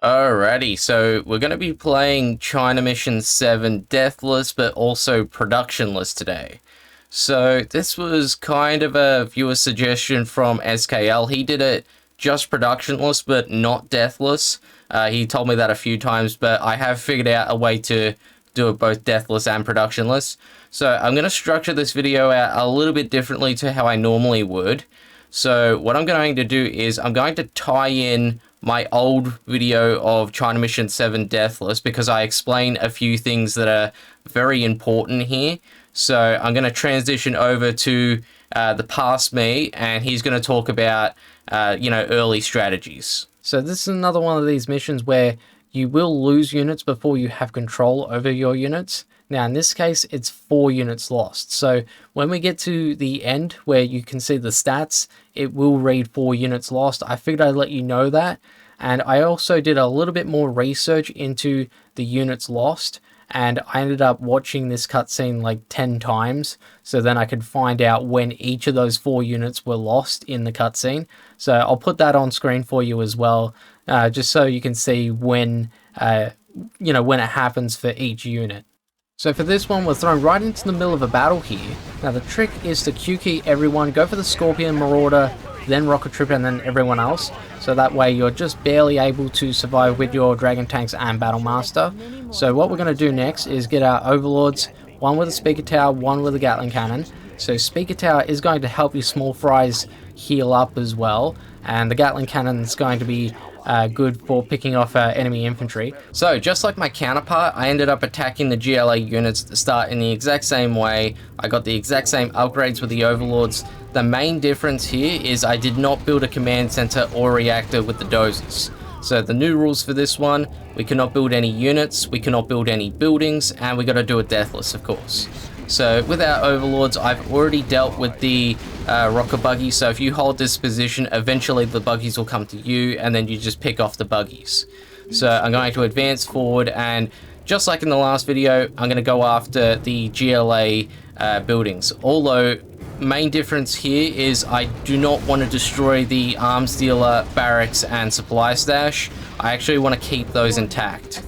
Alrighty, so we're going to be playing China Mission 7 Deathless, but also Productionless today. So this was kind of a viewer suggestion from SKL. He did it just Productionless, but not Deathless. He told me that a few times, but I have figured out a way to do it both Deathless and Productionless. So I'm going to structure this video out a little bit differently to how I normally would. So what I'm going to do is I'm going to tie in my old video of China Mission 7 Deathless because I explain a few things that are very important here. So I'm going to transition over to the past me, and he's going to talk about, early strategies. So this is another one of these missions where you will lose units before you have control over your units. Now, in this case, it's 4 units lost. So when we get to the end where you can see the stats, it will read 4 units lost. I figured I'd let you know that. And I also did a little bit more research into the units lost. And I ended up watching this cutscene like 10 times. So then I could find out when each of those 4 units were lost in the cutscene. So I'll put that on screen for you as well, just so you can see when, when it happens for each unit. So for this one, we're thrown right into the middle of a battle here. Now the trick is to Q-key everyone, go for the Scorpion, Marauder, then Rocket Trooper, and then everyone else. So that way you're just barely able to survive with your Dragon Tanks and Battle Master. So what we're going to do next is get our Overlords, one with a Speaker Tower, one with a Gatling Cannon. So Speaker Tower is going to help your small fries heal up as well, and the Gatling Cannon is going to be good for picking off enemy infantry. So just like my counterpart, I ended up attacking the GLA units at the start in the exact same way. I got the exact same upgrades with the Overlords. The main difference here is I did not build a command center or reactor with the dozers. So the new rules for this one, we cannot build any units, we cannot build any buildings, and we got to do it deathless, of course. So with our Overlords, I've already dealt with the rocket buggy, so if you hold this position, eventually the buggies will come to you, and then you just pick off the buggies. So I'm going to advance forward, and just like in the last video, I'm going to go after the GLA buildings. Although, main difference here is I do not want to destroy the arms dealer, barracks, and supply stash. I actually want to keep those intact.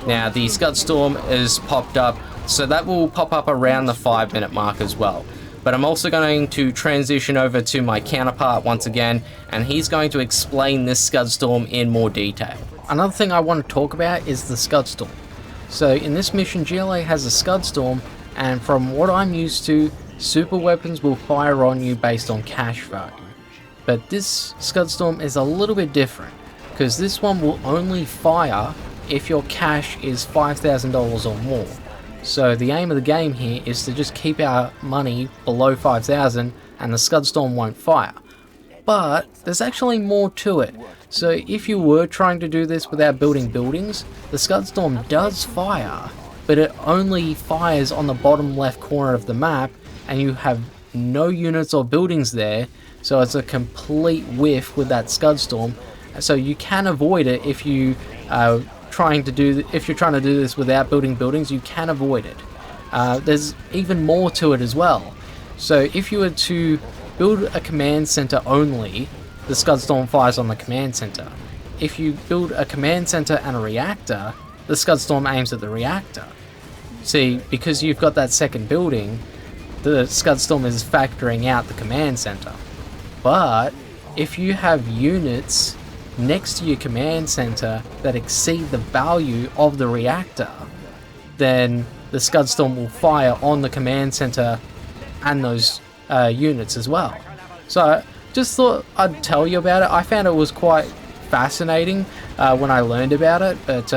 Now, the Scud Storm is popped up, so that will pop up around the 5-minute mark as well. But I'm also going to transition over to my counterpart once again, and he's going to explain this Scud Storm in more detail. Another thing I want to talk about is the Scud Storm. So in this mission, GLA has a Scud Storm, and from what I'm used to, super weapons will fire on you based on cash value. But this Scud Storm is a little bit different, because this one will only fire if your cash is $5,000 or more. So the aim of the game here is to just keep our money below 5,000 and the Scud Storm won't fire. But there's actually more to it. So if you were trying to do this without building buildings, the Scud Storm does fire, but it only fires on the bottom left corner of the map, and you have no units or buildings there, so it's a complete whiff with that Scud Storm. So you can avoid it if you if you're trying to do this without building buildings, you can avoid it. There's even more to it as well. So if you were to build a command center only, the Scud Storm fires on the command center. If you build a command center and a reactor, the Scud Storm aims at the reactor. See, because you've got that second building, the Scud Storm is factoring out the command center. But if you have units next to your command center that exceed the value of the reactor, then the Scud Storm will fire on the command center and those units as well. So just thought I'd tell you about it. I found it was quite fascinating when I learned about it, but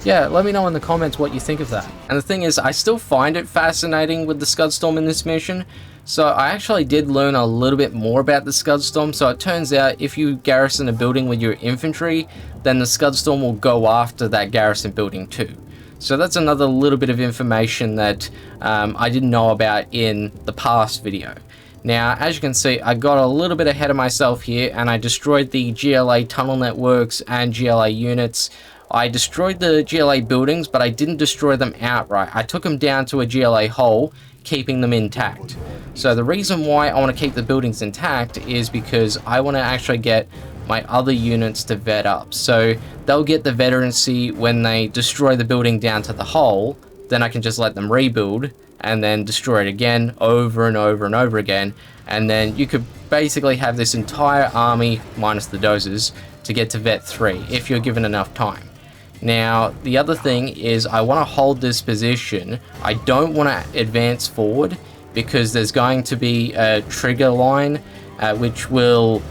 yeah, let me know in the comments what you think of that. And the thing is, I still find it fascinating with the Scud Storm in this mission. So I actually did learn a little bit more about the Scud Storm. So it turns out if you garrison a building with your infantry, then the Scud Storm will go after that garrison building too. So that's another little bit of information that I didn't know about in the past video. Now, as you can see, I got a little bit ahead of myself here, and I destroyed the GLA tunnel networks and GLA units. I destroyed the GLA buildings, but I didn't destroy them outright. I took them down to a GLA hole, keeping them intact. So the reason why I want to keep the buildings intact is because I want to actually get my other units to vet up. So they'll get the veterancy when they destroy the building down to the hull, then I can just let them rebuild and then destroy it again over and over and over again. And then you could basically have this entire army, minus the dozers, to get to vet 3 if you're given enough time. Now, the other thing is I want to hold this position. I don't want to advance forward because there's going to be a trigger line which will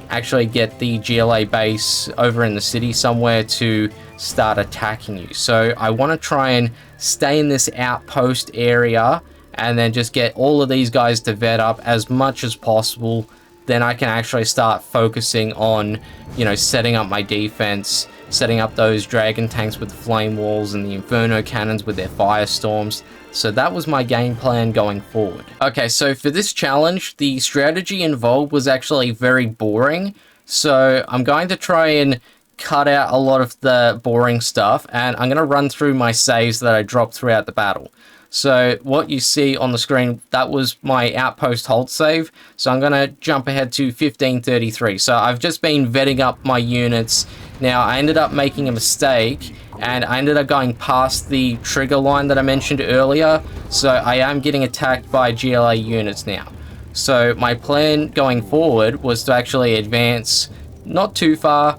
actually get the GLA base over in the city somewhere to start attacking you. So I want to try and stay in this outpost area and then just get all of these guys to vet up as much as possible. Then I can actually start focusing on, you know, setting up my defense, setting up those dragon tanks with the flame walls and the inferno cannons with their firestorms. So that was my game plan going forward. Okay, so for this challenge, the strategy involved was actually very boring. So I'm going to try and cut out a lot of the boring stuff, and I'm going to run through my saves that I dropped throughout the battle. So what you see on the screen, that was my outpost hold save. So I'm going to jump ahead to 1533. So I've just been vetting up my units. Now I ended up making a mistake and I ended up going past the trigger line that I mentioned earlier. So I am getting attacked by GLA units now. So my plan going forward was to actually advance not too far,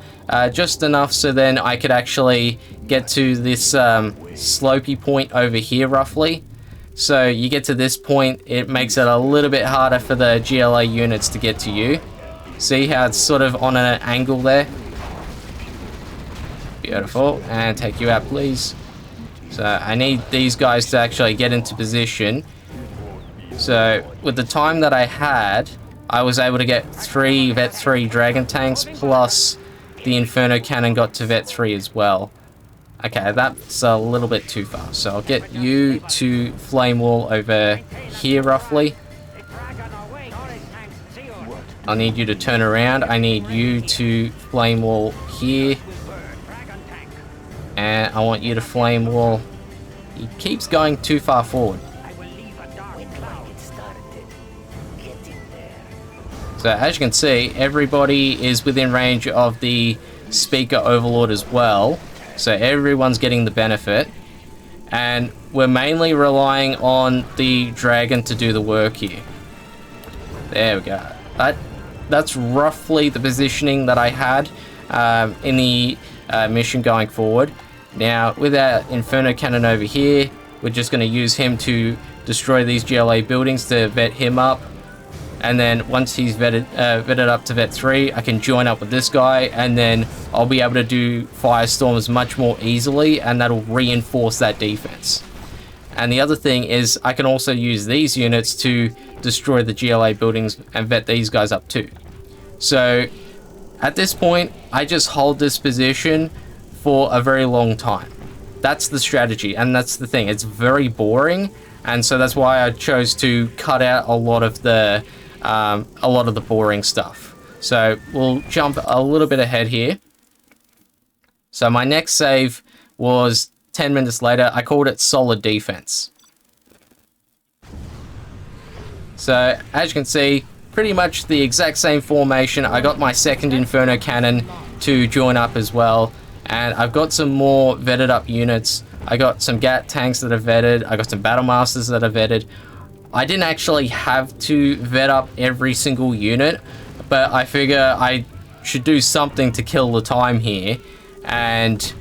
just enough so then I could actually get to this slopey point over here roughly. So you get to this point, it makes it a little bit harder for the GLA units to get to you. See how it's sort of on an angle there? Beautiful. And take you out, please. So I need these guys to actually get into position. So with the time that I had, I was able to get 3 vet 3 dragon tanks, plus the inferno cannon got to vet 3 as well. Okay, that's a little bit too far. So I'll get you to flame wall over here roughly. I'll need you to turn around. I need you to flame wall here. And I want you to flame wall. He keeps going too far forward. So as you can see, everybody is within range of the speaker overlord as well. So everyone's getting the benefit. And we're mainly relying on the dragon to do the work here. There we go. That's roughly the positioning that I had in the mission going forward. Now, with our inferno cannon over here, we're just going to use him to destroy these GLA buildings to vet him up. And then once he's vetted up to vet 3, I can join up with this guy, and then I'll be able to do firestorms much more easily, and that'll reinforce that defense. And the other thing is I can also use these units to destroy the GLA buildings and vet these guys up too. So at this point, I just hold this position for a very long time. That's the strategy, and that's the thing. It's very boring, and so that's why I chose to cut out a lot of the boring stuff. So we'll jump a little bit ahead here. So my next save was 10 minutes later. I called it solid defense. So as you can see, pretty much the exact same formation. I got my second inferno cannon to join up as well, and I've got some more vetted up units. I got some GAT tanks that are vetted. I got some battle masters that are vetted. I didn't actually have to vet up every single unit, but I figure I should do something to kill the time here. And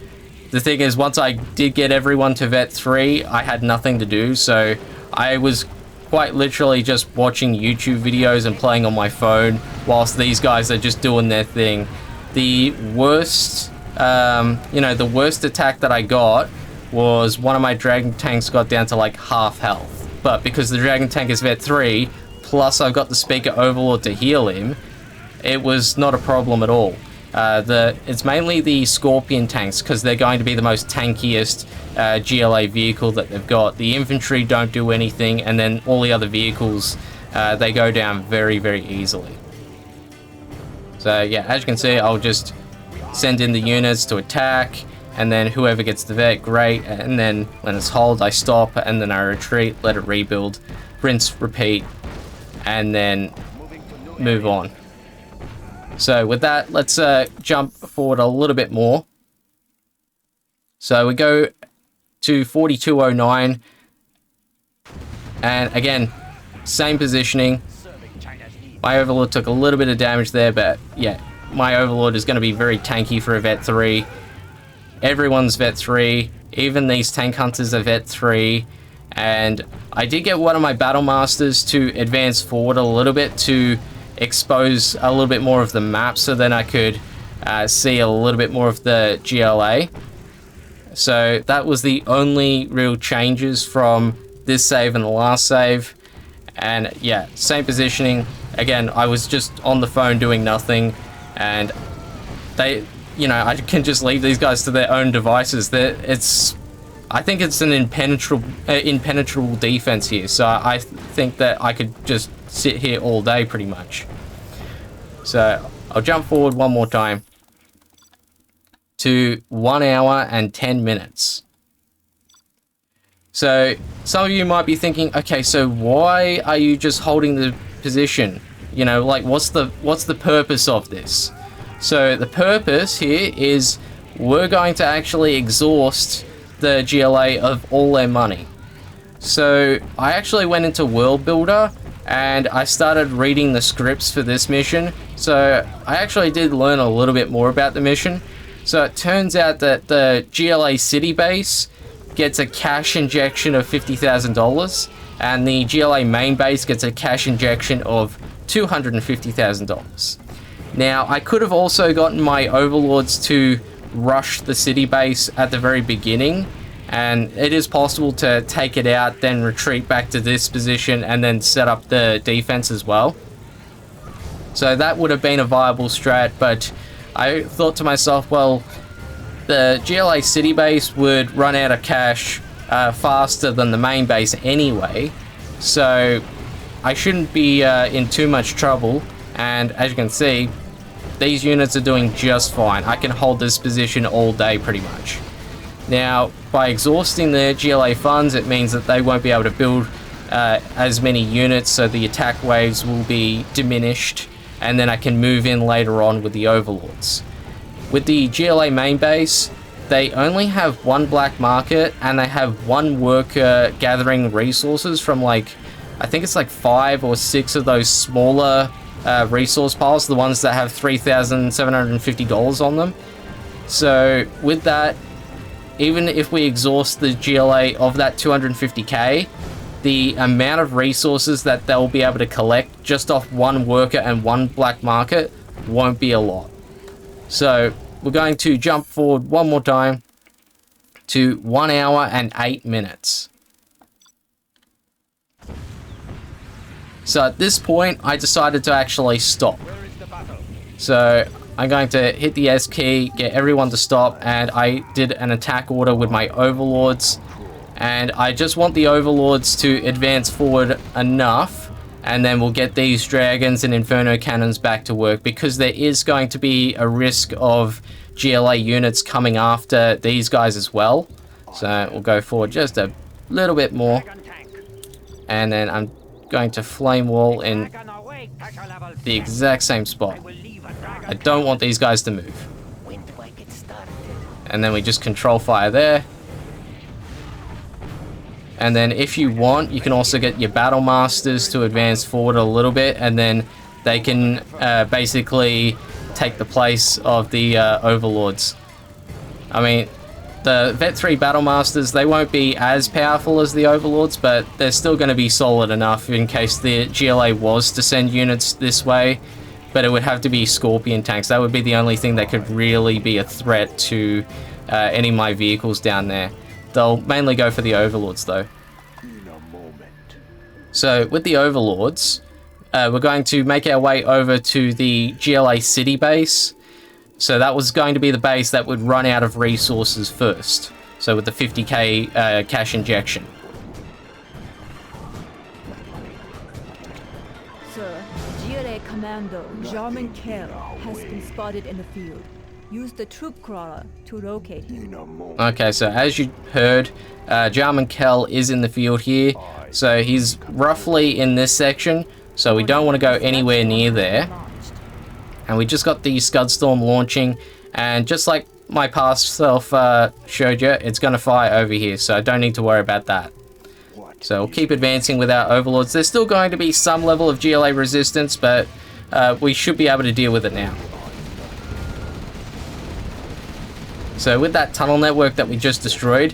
the thing is, once I did get everyone to vet 3, I had nothing to do, so I was quite literally just watching YouTube videos and playing on my phone whilst these guys are just doing their thing. The worst, the worst attack that I got was one of my dragon tanks got down to like half health. But because the dragon tank is vet 3, plus I've got the speaker overlord to heal him, it was not a problem at all. It's mainly the scorpion tanks, because they're going to be the most tankiest GLA vehicle that they've got. The infantry don't do anything, and then all the other vehicles, they go down very, very easily. So yeah, as you can see, I'll just send in the units to attack, and then whoever gets the vet, great. And then when it's hold, I stop, and then I retreat, let it rebuild, rinse, repeat, and then move on. So with that, let's jump forward a little bit more. So we go to 4209, and again, same positioning. My Overlord took a little bit of damage there, but yeah, my Overlord is going to be very tanky for a Vet 3. Everyone's Vet 3, even these tank hunters are Vet 3, and I did get one of my Battle Masters to advance forward a little bit to expose a little bit more of the map, so then I could see a little bit more of the GLA. So that was the only real changes from this save and the last save. And yeah, same positioning. Again, I was just on the phone doing nothing, and they, you know, I can just leave these guys to their own devices. I think it's an impenetrable defense here, so I think that I could just sit here all day pretty much. So I'll jump forward one more time to 1 hour and 10 minutes. So some of you might be thinking, okay, so why are you just holding the position? You know, like what's the purpose of this? So the purpose here is we're going to actually exhaust the GLA of all their money. So I actually went into World Builder and I started reading the scripts for this mission. So I actually did learn a little bit more about the mission. So it turns out that the GLA city base gets a cash injection of $50,000, and the GLA main base gets a cash injection of $250,000. Now, I could have also gotten my overlords to rush the city base at the very beginning, and it is possible to take it out, then retreat back to this position, and then set up the defense as well. So that would have been a viable strat, but I thought to myself, well, the GLA city base would run out of cash faster than the main base anyway, so I shouldn't be in too much trouble. And as you can see, these units are doing just fine. I can hold this position all day pretty much. Now, by exhausting the GLA funds, it means that they won't be able to build as many units, so the attack waves will be diminished, and then I can move in later on with the overlords. With the GLA main base, they only have one black market, and they have one worker gathering resources from, like, I think it's like 5 or 6 of those smaller resource piles, the ones that have $3,750 on them. So with that, even if we exhaust the GLA of that 250k, the amount of resources that they'll be able to collect just off one worker and one black market won't be a lot. So we're going to jump forward one more time to 1 hour and 8 minutes. So at this point, I decided to actually stop. So I'm going to hit the S key, get everyone to stop, and I did an attack order with my overlords. And I just want the overlords to advance forward enough, and then we'll get these dragons and inferno cannons back to work, because there is going to be a risk of GLA units coming after these guys as well. So we'll go forward just a little bit more, and then I'm going to flame wall in the exact same spot. I don't want these guys to move. And then we just control fire there. And then if you want, you can also get your battle masters to advance forward a little bit, and then they can basically take the place of the overlords. I mean, the Vet 3 battle masters, they won't be as powerful as the overlords, but they're still going to be solid enough in case the GLA was to send units this way. But it would have to be Scorpion tanks. That would be the only thing that could really be a threat to any of my vehicles down there. They'll mainly go for the overlords though. So with the overlords, we're going to make our way over to the GLA city base. So that was going to be the base that would run out of resources first. So with the 50k cash injection. Sir, GLA Commander Jarman Kell has been spotted in the field. Use the troop crawler to locate him. Okay, so as you heard, Jarman Kell is in the field here. So he's roughly in this section. So we don't want to go anywhere near there. And we just got the Scudstorm launching, and just like my past self showed you, it's going to fire over here, so I don't need to worry about that. So we'll keep advancing with our Overlords. There's still going to be some level of GLA resistance, but we should be able to deal with it now. So with that tunnel network that we just destroyed,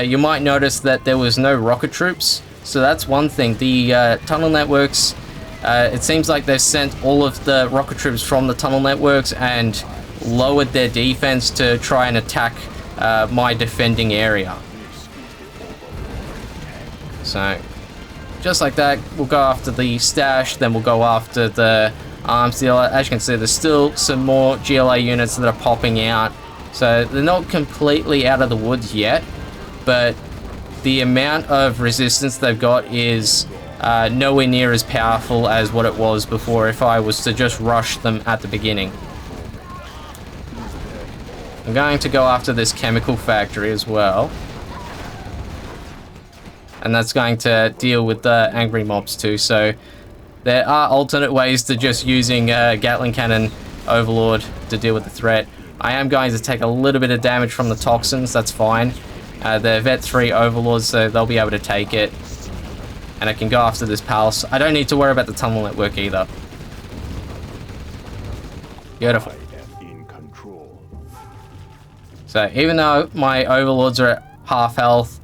you might notice that there was no rocket troops. So that's one thing. The tunnel networks, it seems like they've sent all of the rocket troops from the tunnel networks and lowered their defense to try and attack my defending area. So just like that, we'll go after the stash, then we'll go after the arms dealer. As you can see, there's still some more GLA units that are popping out. So they're not completely out of the woods yet, but the amount of resistance they've got is nowhere near as powerful as what it was before if I was to just rush them at the beginning. I'm going to go after this chemical factory as well. And that's going to deal with the angry mobs too. So there are alternate ways to just using Gatling Cannon Overlord to deal with the threat. I am going to take a little bit of damage from the toxins, that's fine. They're Vet 3 Overlords, so they'll be able to take it. And I can go after this palace. I don't need to worry about the tunnel network either. Beautiful. So even though my Overlords are at half health,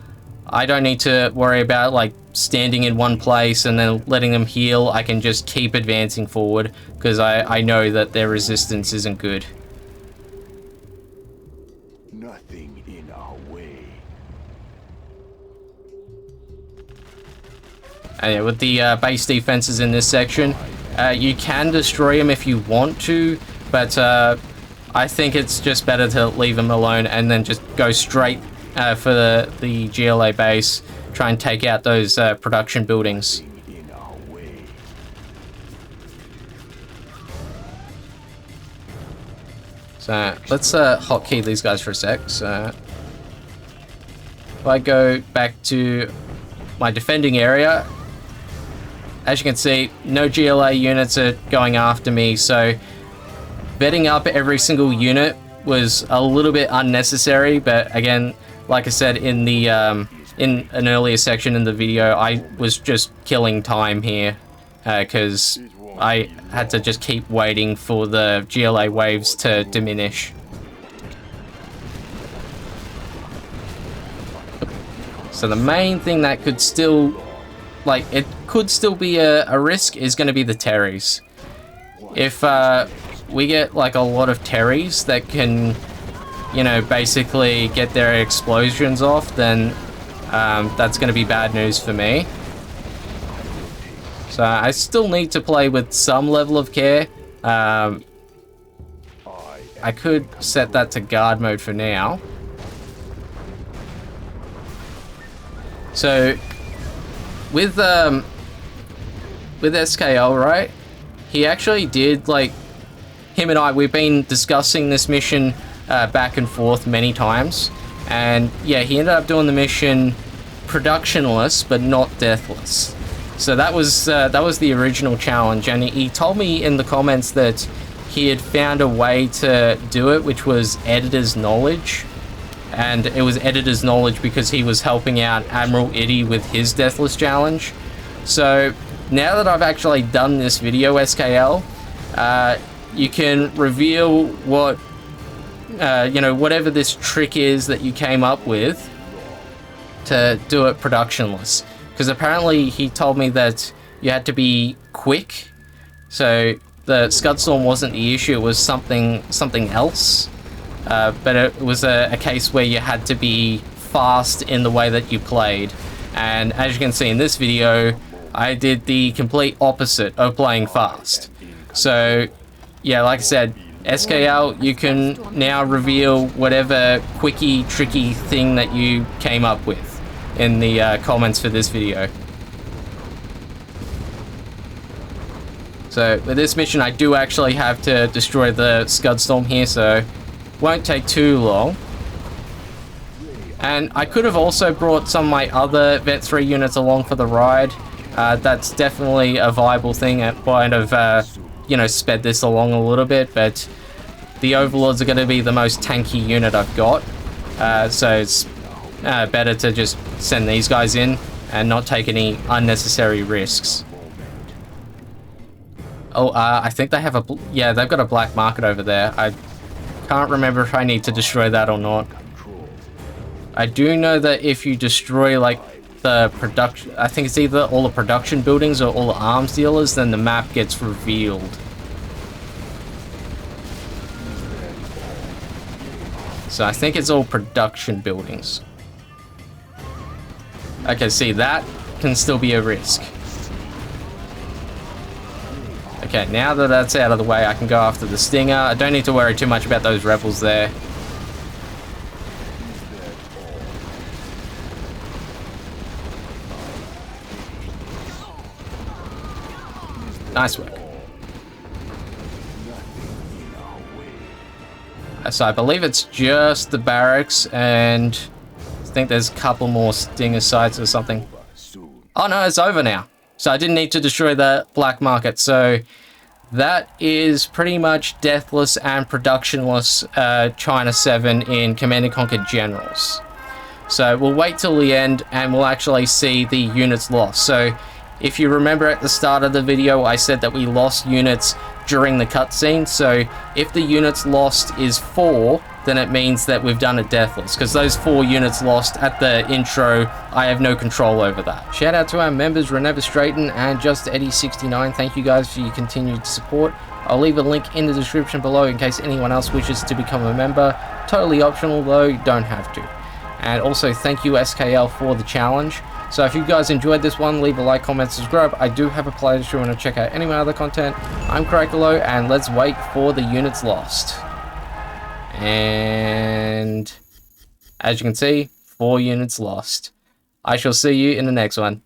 I don't need to worry about like standing in one place and then letting them heal. I can just keep advancing forward because I know that their resistance isn't good. Nothing in our way. And yeah, with the base defenses in this section, you can destroy them if you want to, but I think it's just better to leave them alone and then just go straight for the GLA base, try and take out those production buildings. So let's hotkey these guys for a sec. So if I go back to my defending area, as you can see, no GLA units are going after me, so betting up every single unit was a little bit unnecessary, but again, like I said in the in an earlier section in the video, I was just killing time here because I had to just keep waiting for the GLA waves to diminish. So the main thing that could still, like, it could still be a risk is going to be the Terries. If we get like a lot of Terries that can, you know, basically get their explosions off, then that's going to be bad news for me. So I still need to play with some level of care. I could set that to guard mode for now. So with SKL, right? He actually did, like, him and I, we've been discussing this mission back and forth many times, and yeah, he ended up doing the mission productionless but not deathless. So that was the original challenge, and he told me in the comments that he had found a way to do it, which was editor's knowledge. And it was editor's knowledge because he was helping out Admiral Itty with his deathless challenge. So now that I've actually done this video, SKL, you can reveal what, you know, whatever this trick is that you came up with to do it productionless. Because apparently he told me that you had to be quick. So the Scudstorm wasn't the issue, it was something else. But it was a case where you had to be fast in the way that you played. And as you can see in this video, I did the complete opposite of playing fast. So yeah, like I said, SKL, you can now reveal whatever quickie, tricky thing that you came up with in the comments for this video. So with this mission, I do actually have to destroy the Scudstorm here, so won't take too long. And I could have also brought some of my other Vet 3 units along for the ride. That's definitely a viable thing at kind of, you know, sped this along a little bit, but the Overlords are going to be the most tanky unit I've got. So it's better to just send these guys in and not take any unnecessary risks. Oh, I think they have a... Yeah, they've got a black market over there. I can't remember if I need to destroy that or not. I do know that if you destroy, like, the production... I think it's either all the production buildings or all the arms dealers, then the map gets revealed. So I think it's all production buildings. Okay, see, that can still be a risk. Okay, now that that's out of the way, I can go after the Stinger. I don't need to worry too much about those rebels there. Nice work. So I believe it's just the barracks, and I think there's a couple more Stinger sites or something. Oh no, it's over now. So I didn't need to destroy the black market. So that is pretty much Deathless and Productionless China 7 in Command & Conquer Generals. So we'll wait till the end and we'll actually see the units lost. So if you remember at the start of the video, I said that we lost units during the cutscene. So if the units lost is 4, then it means that we've done a Deathless, because those 4 units lost at the intro, I have no control over that. Shout out to our members Reneva Straighten and Just Eddie69. Thank you guys for your continued support. I'll leave a link in the description below in case anyone else wishes to become a member. Totally optional though, you don't have to. And also thank you SKL for the challenge. So if you guys enjoyed this one, leave a like, comment, subscribe. I do have a playlist if you want to check out any of my other content. I'm Crackalo, and let's wait for the units lost. And as you can see, 4 units lost. I shall see you in the next one.